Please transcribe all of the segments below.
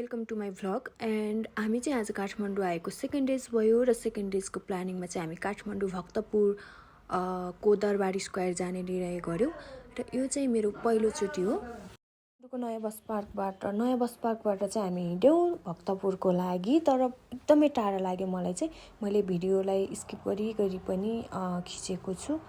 Welcome to my vlog and हामी चाहिँ आज काठमाडौँ आएको सेकेन्ड डेज भयो र सेकेन्ड डेजको प्लानिङमा चाहिँ हामी काठमाडौँ भक्तपुर को दरबार स्क्वायर जाने निर्णय गऱ्यौँ र यो चाहिँ मेरो पहिलोचोटि हो। नयाँ बस पार्कबाट चाहिँ हामी हिँड्यौँ भक्तपुरको लागि, तर एकदमै टाढा लाग्यो मलाई चाहिँ। मैले भिडियोलाई स्किप गरी पनि खिचेको छु।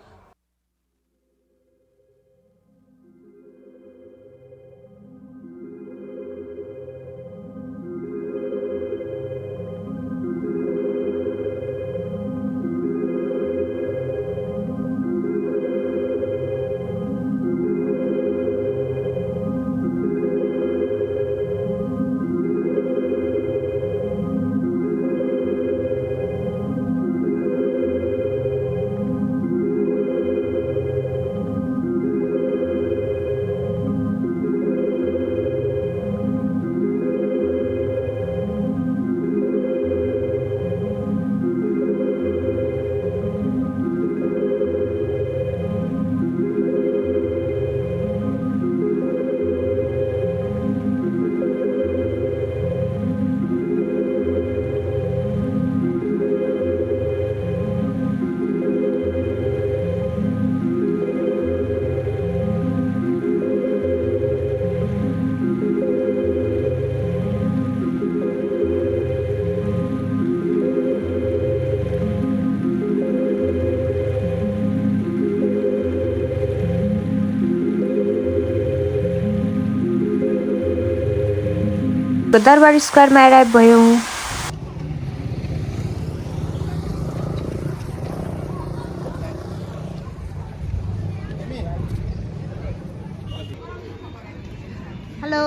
दरबार स्क्वायरमा एराइभ भयौँ। हेलो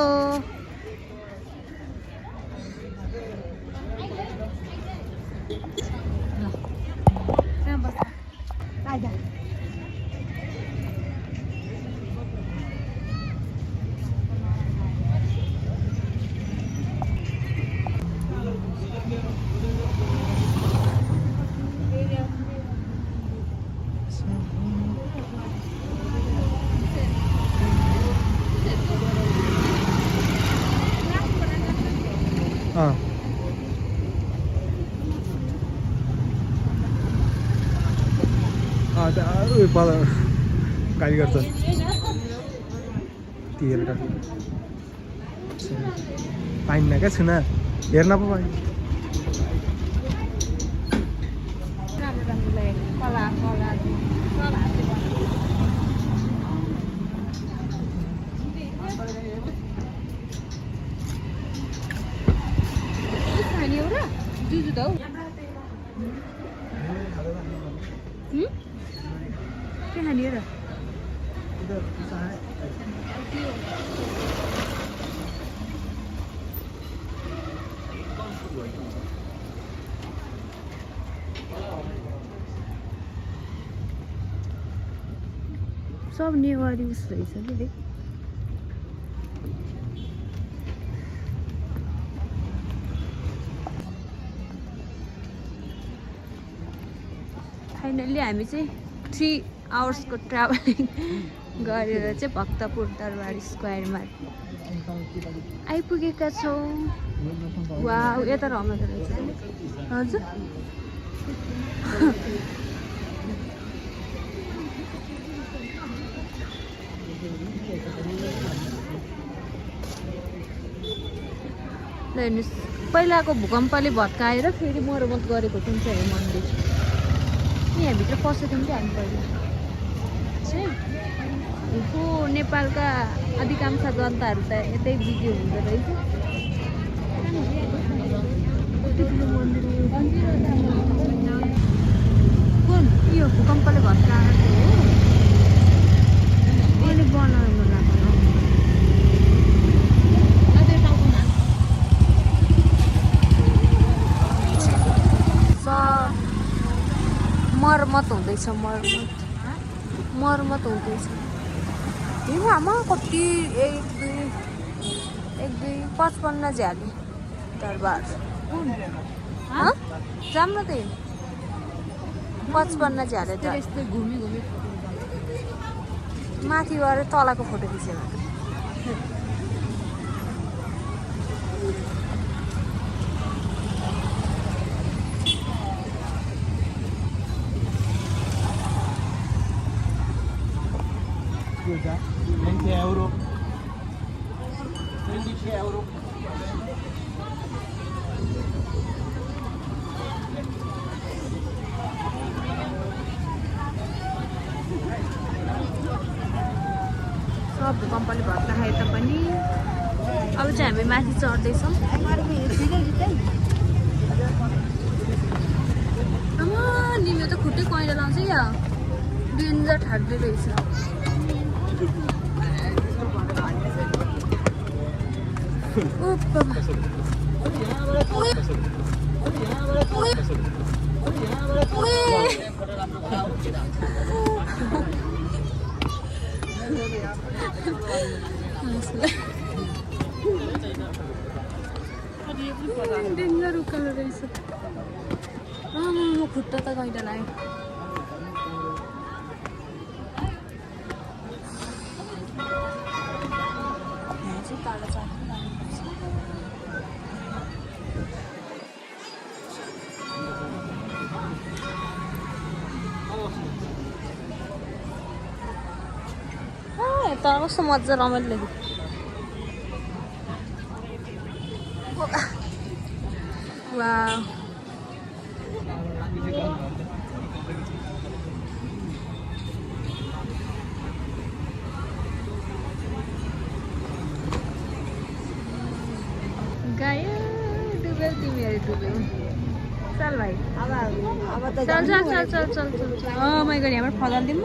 गाडी गर्छ हेरेर पाइन्न क्या छुना हेर्न पो पाइन्छ। सब नेवारी उस रहेछ कि फाइनल्ली हामी चाहिँ 3 आवर्सको ट्राभलिङ गरेर चाहिँ भक्तपुर दरबार स्क्वायरमा आइपुगेका छौँ। वा यता रमाइलो रहेछ। हजुर हेर्नुहोस्, पहिलाको भूकम्पले भत्काएर फेरि मर्मत गरेको जुन चाहिँ मन्दिर यहाँभित्र पसेको थियौँ कि हामी पहिला चाहिँ नेपालका अधिकांश जनताहरू त यतै बिजी हुँदो रहेछ। कुन यो भूकम्पले भत्काएको हो अहिले बनाउनु लाग्यो। मर्मत हुँदैछ, मर्मत हुँदैछ। आमा कति 1 2 55 झ्याली दरबार जाम न त्यही 55 झ्याले घुमी माथिबाट तलको फोटो खिचेर चाहिँ हामी माथि चढ्दैछौँ। आमा निलो त खुट्टै कैला लाउँछ क्या, डेन्जर ठाड्दै रहेछ। डेन्जर उकालो रहेछ। म खुट्टा त कैला लाग्यो। तर कस्तो मजा रमाइलो लाग्यो। वाह गयो डुब्यौ तिमीहरू डुब्यौ। चल भाइ चल चल चल चल चल चल मैं गरी हाम्रो फलाइदिउँ म।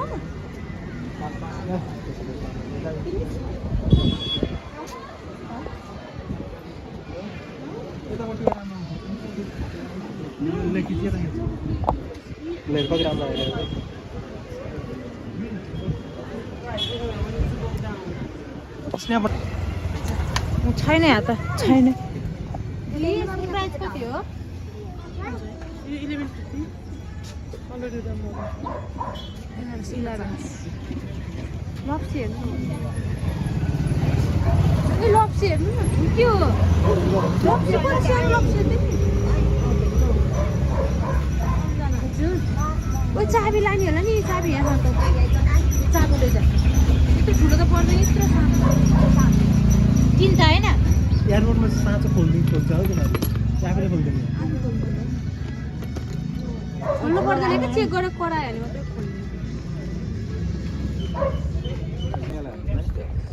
छैन यहाँ त छैन। प्राइस कति हो? 11 लप्सी हेर्नु ए लप्सी हेर्नु न के हो लप्सी कति सानो लप्सी हजुर ओ चाबी लाने होला नि चाबी यहाँ त चाबी ले जा यत्रो ठुलो त पर्दैन यत्रो सानो चिन्ता हैन एयरपोर्टमा साँचो खोल्दिन्छ हो किनभने आफैले खोल्दैन खोल्नु पर्दैन के चेक गरेर करायो भने मात्रै खोल्नु